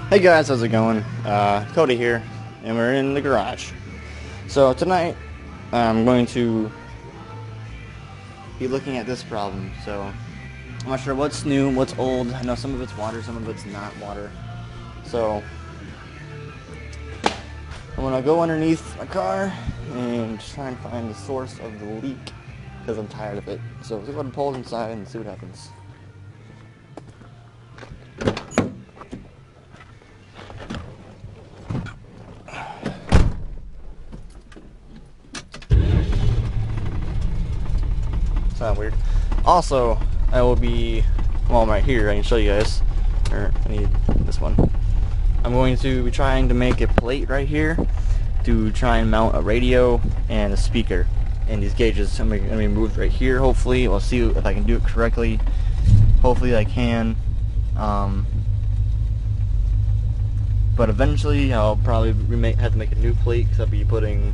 Hey guys, how's it going? Cody here, and we're in the garage. So tonight, I'm going to be looking at this problem. So I'm not sure what's new, what's old. I know some of it's water, some of it's not water. So I'm gonna go underneath my car and try and find the source of the leak because I'm tired of it. So let's go ahead and pull it inside and see what happens. Sound weird. Also, I will be, well, I'm right here, I can show you guys, or I need this one. I'm going to be trying to make a plate right here to try and mount a radio and a speaker and these gauges. I'm going to be moved right here, hopefully. We'll see if I can do it correctly. Hopefully I can. But eventually I'll probably have to make a new plate because I'll be putting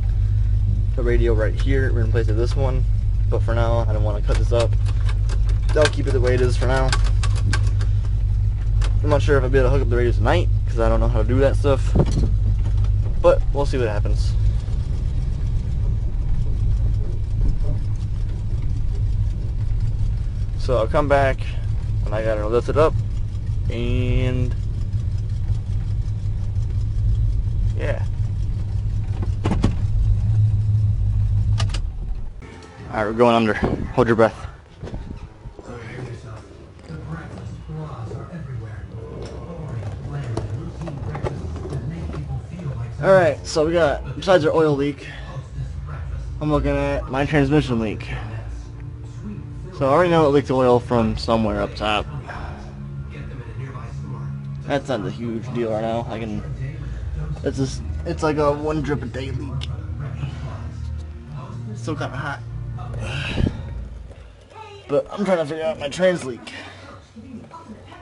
a radio right here in place of this one. But for now, I don't want to cut this up. I'll keep it the way it is for now. I'm not sure if I'll be able to hook up the radio tonight, because I don't know how to do that stuff. But we'll see what happens. So I'll come back, and I gotta lift it up, and yeah. Alright, we're going under. Hold your breath. Alright, so we got, besides our oil leak, I'm looking at my transmission leak. So I already know it leaked oil from somewhere up top. That's not a huge deal right now. It's like a 1 drip a day leak. It's still kind of hot. But I'm trying to figure out my trans leak.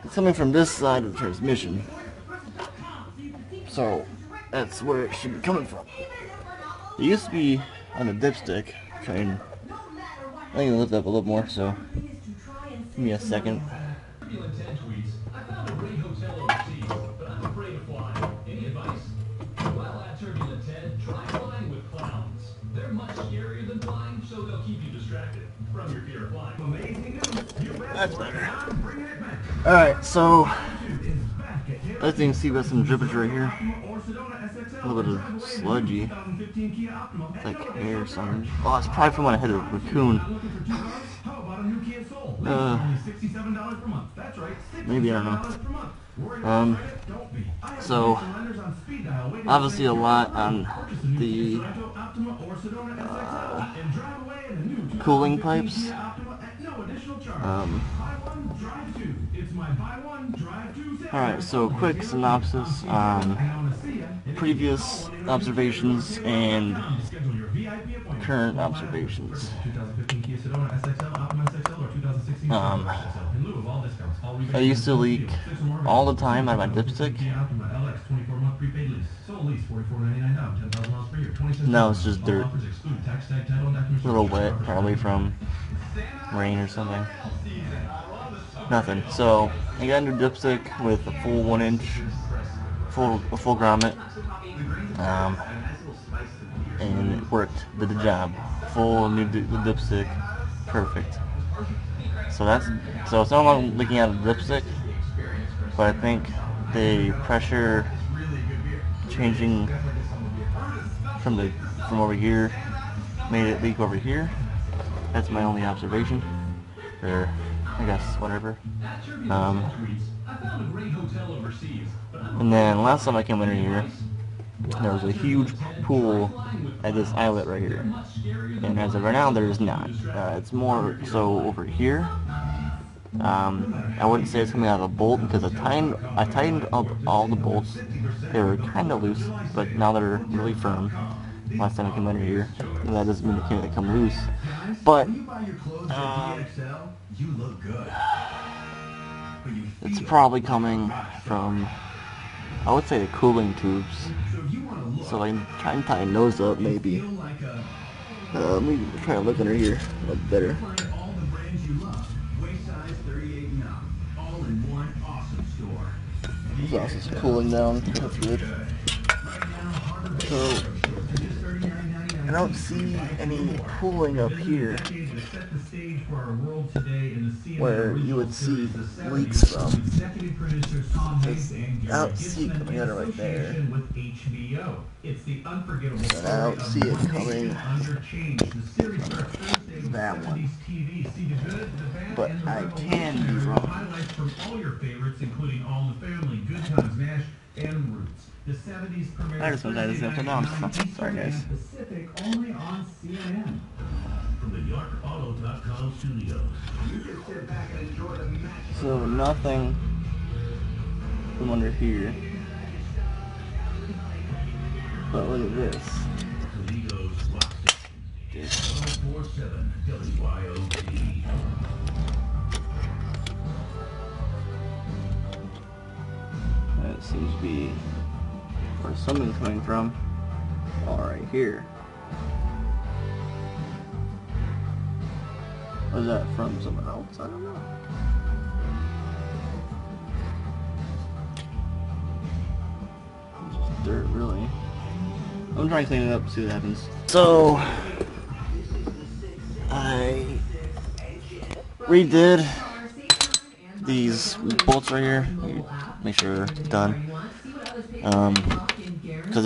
It's coming from this side of the transmission. So that's where it should be coming from. It used to be on the dipstick. I think I'll lift up a little more, so give me a second. They're much scarier than flying, so they'll keep you distracted from your fear of flying. Amazing news! That's better. Alright, so as you can see, we got some drippage right here. A little bit of sludgy. It's like hair or something. Oh, it's probably from when I hit a raccoon. Maybe, I don't know. So obviously a lot on the cooling pipes. Alright, so quick synopsis on previous observations and current observations. I used to leak all the time out of my dipstick. Now it's just dirt. A little wet, probably from rain or something. Nothing. So I got a new dipstick with a full 1 inch, full grommet, and it worked. Did the job. Full new dipstick, perfect. So it's no longer leaking out of the dipstick, but I think the pressure changing from over here made it leak over here. That's my only observation, or I guess whatever. And then last time I came in here, there was a huge pool at this eyelet right here, and as of right now, there is not. It's more so over here. I wouldn't say it's coming out of the bolt because I tightened up all the bolts. They were kind of loose, but now they're really firm. Last time I came under here, and that doesn't mean they can't come loose. But it's probably coming from, I would say, the cooling tubes. So I can try and tighten those up, maybe. Let me try to look under here a little better. This house is cooling down. That's good. So I don't see any cooling up here where you would see leaks from. I don't see it coming out right there. And I don't see it coming from that one. But I can be wrong. I just want to tie this up and down. Sorry, guys. So nothing from under here. But look at this. That seems to be where something's coming from. All right, here. Was that from someone else? I don't know. Just dirt, really. I'm trying to clean it up, see what happens. So I redid these bolts right here. Make sure they're done. Because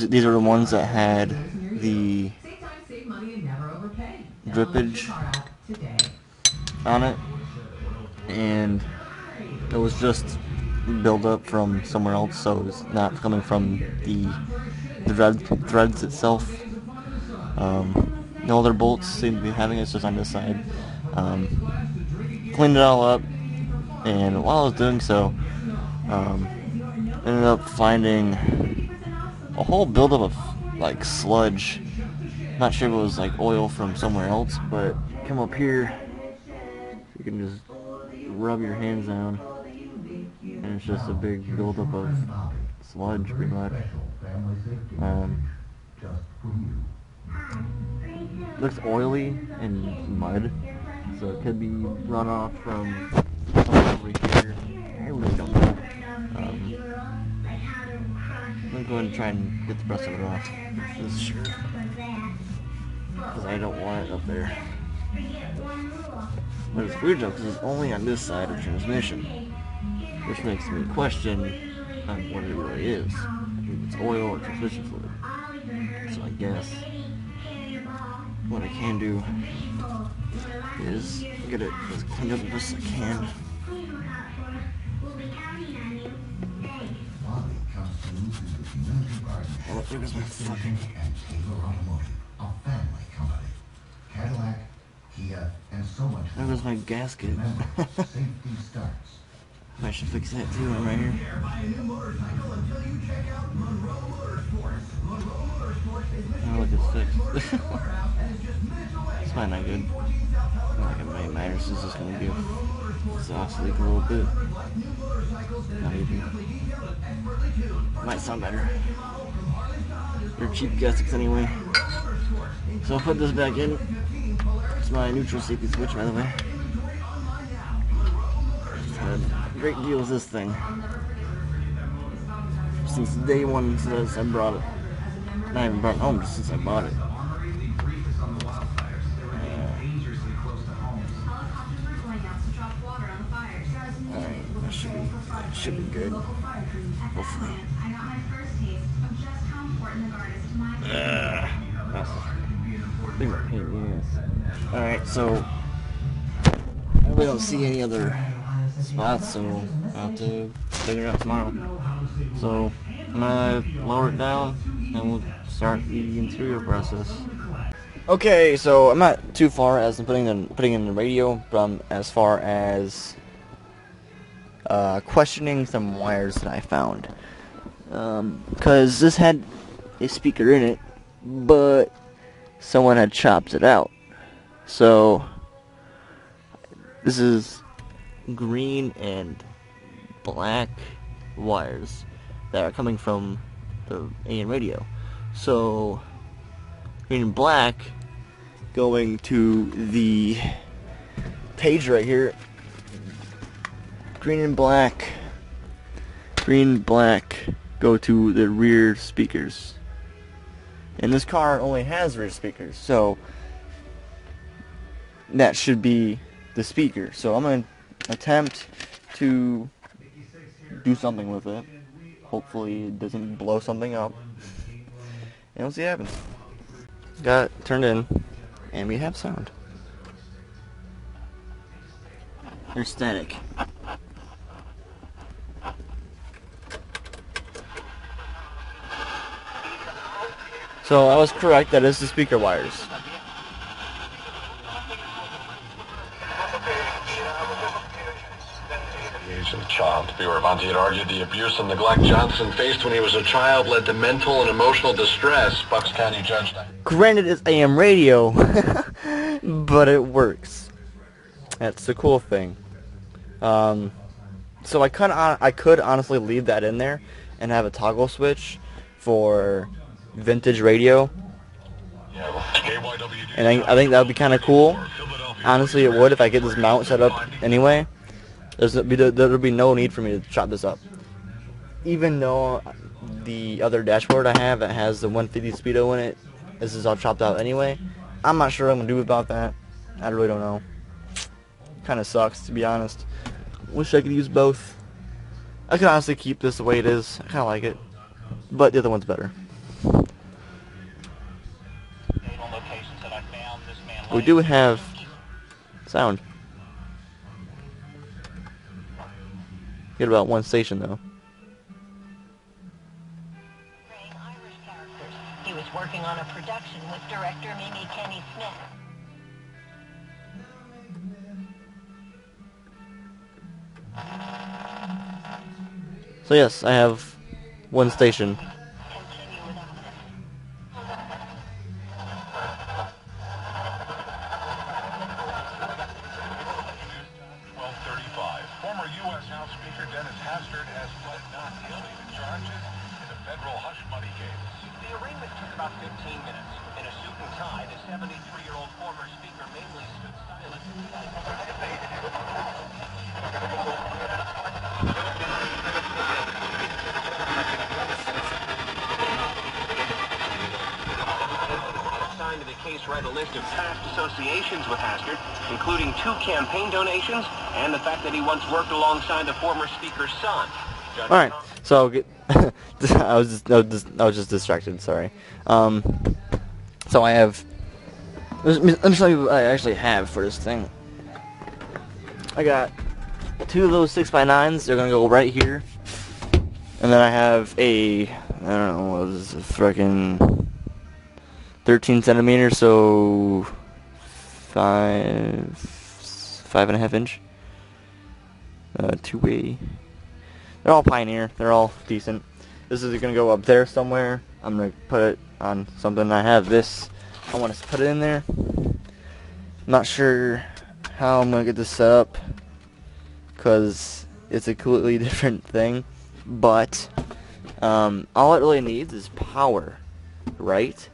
these are the ones that had the drippage on it, and it was just built up from somewhere else, so it's not coming from the threads itself. No other bolts seem to be having it, it's just on this side. Cleaned it all up, and while I was doing so, ended up finding a whole buildup of like sludge. Not sure if it was like oil from somewhere else, but come up here, you can just rub your hands down, and it's just a big buildup of sludge, pretty much. Looks oily and mud, so it could be runoff from somewhere over here. I really don't know. I'm going to try and get the rest of it off this shirt, because I don't want it up there. But it's weird though, because it's only on this side of transmission, which makes me question what it really is. If it's oil or transmission fluid. So I guess what I can do is get it as cleaned up as best I can. Oh, there goes my fucking... There goes my gasket. I should fix that too, I'm right here. Oh, look, it's fixed. It's probably not good. Like, my mattress is just gonna give exhaust leak a little bit. Not even. Might sound better. They're cheap gaskets anyway. So I'll put this back in. It's my neutral safety switch, by the way. Had a great deal with this thing since day one, since I brought it. Not even brought it home, just since I bought it. Alright, that should be good. Hopefully. That's a big pain in the ass. Alright, so I really don't see any other spots, so I'll have to figure it out tomorrow. So I'm gonna lower it down and we'll start the interior process. Okay, so I'm not too far as in putting in the radio, but I'm as far as questioning some wires that I found. Because this had a speaker in it, but someone had chopped it out. So this is green and black wires that are coming from the AM radio. So green and black going to the page right here. Green and black go to the rear speakers. And this car only has rear speakers, so that should be the speaker. So I'm going to attempt to do something with it. Hopefully it doesn't blow something up. And we'll see what happens. Got it turned in, and we have sound. There's static. So I was correct, that is the speaker wires. The child. Fioravanti had argued the abuse and neglect Johnson faced when he was a child led to mental and emotional distress. Bucks County Judge. Granted, it's AM radio, but it works. That's the cool thing. So I could honestly leave that in there and have a toggle switch for vintage radio. And I think that would be kind of cool. Honestly, it would if I get this mount set up anyway. There'll be no need for me to chop this up. Even though the other dashboard I have that has the 150 speedo in it, this is all chopped out anyway. I'm not sure what I'm gonna do about that. I really don't know. Kind of sucks, to be honest. Wish I could use both. I could honestly keep this the way it is. I kind of like it, but the other one's better. We do have sound. Get about one station though. He was working on a production with director Mimi Kenny Smith. So yes, I have one station. Continue without this. 12:35. Former U.S. House Speaker Dennis Hastert has pled not guilty to charges in a federal hush money case. The arraignment took about 15 minutes. In a suit and tie, the 73-year-old former speaker mainly stood silent. Assigned to the case read a list of past associations with Hastert, including 2 campaign donations and the fact that he once worked alongside the former speaker's son. All right, so I was just distracted. Sorry. So I have. Let me show you what I actually have for this thing. I got 2 of those 6x9s. They're gonna go right here, and then I have a, I don't know, what is this, freaking 13 centimeters, so 5.5 inch. 2-way. They're all Pioneer. They're all decent. This is gonna go up there somewhere. I'm gonna put it on something. I have this. I want to put it in there. Not sure how I'm gonna get this set up because it's a completely different thing. But all it really needs is power, right?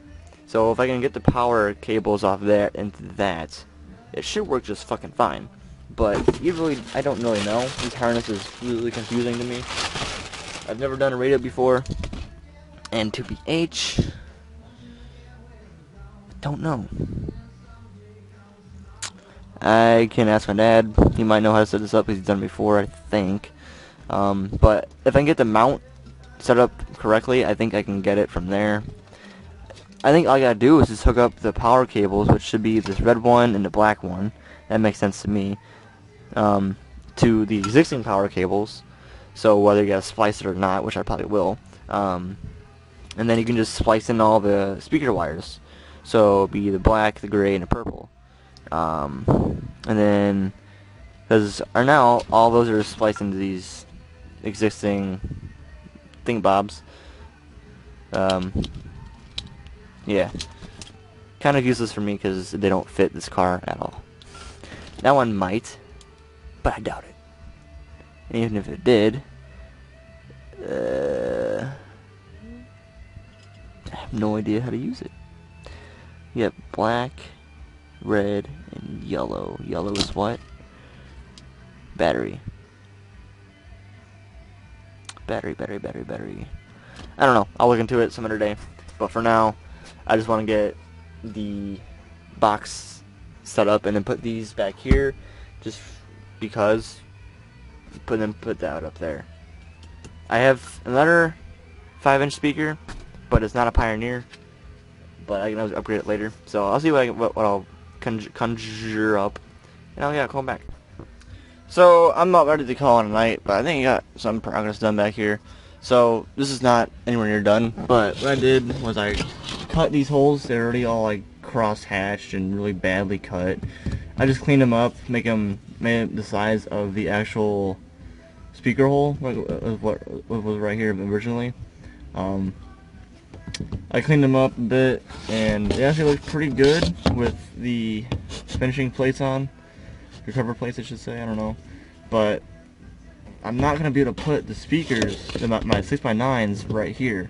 So if I can get the power cables off there into that, it should work just fucking fine. But I don't really know. This harness is really confusing to me. I've never done a radio before, and to BH, don't know. I can ask my dad. He might know how to set this up because he's done it before, I think. But if I can get the mount set up correctly, I think I can get it from there. I think all I gotta do is just hook up the power cables, which should be this red one and the black one. That makes sense to me. To the existing power cables, so whether you gotta splice it or not, which I probably will, and then you can just splice in all the speaker wires, so it'll be the black, the gray, and the purple, and then because now all those are spliced into these existing thingbobs. Yeah, kind of useless for me because they don't fit this car at all. That one might, but I doubt it. And even if it did, I have no idea how to use it. You have black, red, and yellow. Yellow is what? Battery. Battery. I don't know. I'll look into it some other day. But for now, I just want to get the box set up and then put these back here, just because. Put that up there. I have another 5-inch speaker, but it's not a Pioneer. But I can always upgrade it later. So I'll see what I'll conjure up, and I'll call back. So I'm not ready to call it a night, but I think I got some progress done back here. So this is not anywhere near done, but what I did was I cut these holes. They're already all like cross-hatched and really badly cut. I just cleaned them up, made it the size of the actual speaker hole, like what was right here originally. I cleaned them up a bit, and they actually look pretty good with the finishing plates on. Your cover plates, I should say, I don't know. But I'm not going to be able to put the speakers, my 6x9s, right here,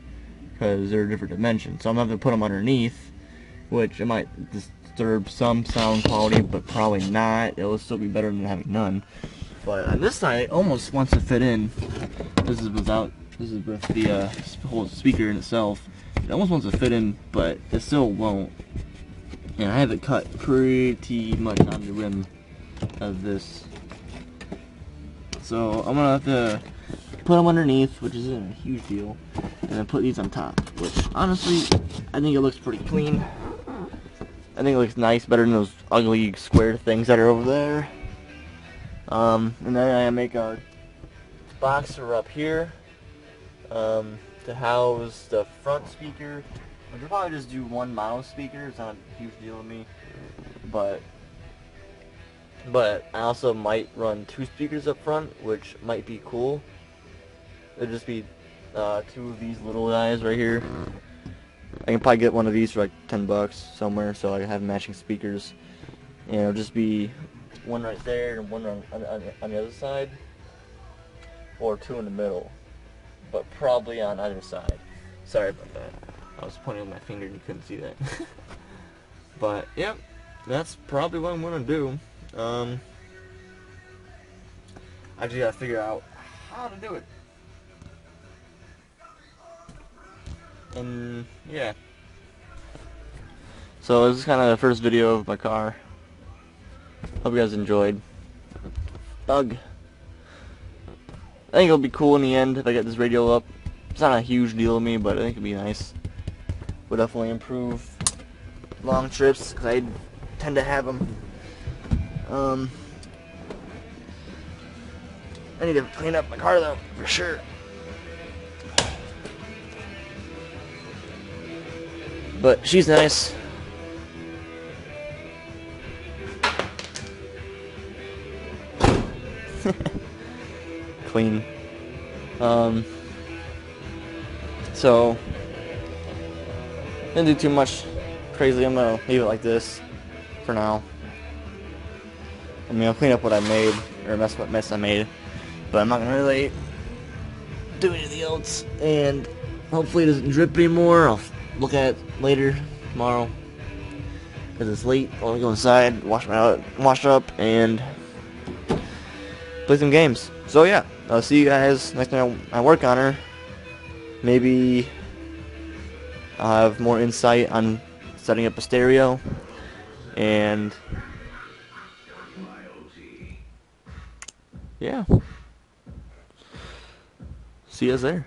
because they're different dimensions. So I'm going to have to put them underneath, which it might disturb some sound quality, but probably not. It'll still be better than having none. But on this side, it almost wants to fit in. This is with the whole speaker in itself. It almost wants to fit in, but it still won't. And I have it cut pretty much on the rim of this. So I'm gonna have to put them underneath, which isn't a huge deal, and then put these on top, which honestly, I think it looks pretty clean. I think it looks nice, better than those ugly square things that are over there. And then I make our boxer up here to house the front speaker. I could probably just do one mono speaker. It's not a huge deal to me, but I also might run 2 speakers up front, which might be cool. It'll just be 2 of these little guys right here. I can probably get one of these for like $10 somewhere, so I can have matching speakers. And it'll just be one right there and one on the other side, or 2 in the middle, but probably on either side. Sorry about that. I was pointing with my finger and you couldn't see that. But yep, that's probably what I'm gonna do. I just gotta figure out how to do it. And yeah. So this is kind of the first video of my car. Hope you guys enjoyed. Bug. I think it'll be cool in the end if I get this radio up. It's not a huge deal to me, but I think it'd be nice. Would definitely improve long trips, because I tend to have them. I need to clean up my car though, for sure. But she's nice. Clean. So didn't do too much crazy. I'm gonna leave it like this for now. I mean, I'll clean up what I made, or what mess I made, but I'm not gonna really do anything else. And hopefully it doesn't drip anymore. I'll look at it later, tomorrow, because it's late. I'll go inside, wash up, and play some games. So yeah, I'll see you guys next time I work on her. Maybe I'll have more insight on setting up a stereo, and yeah, see you guys there.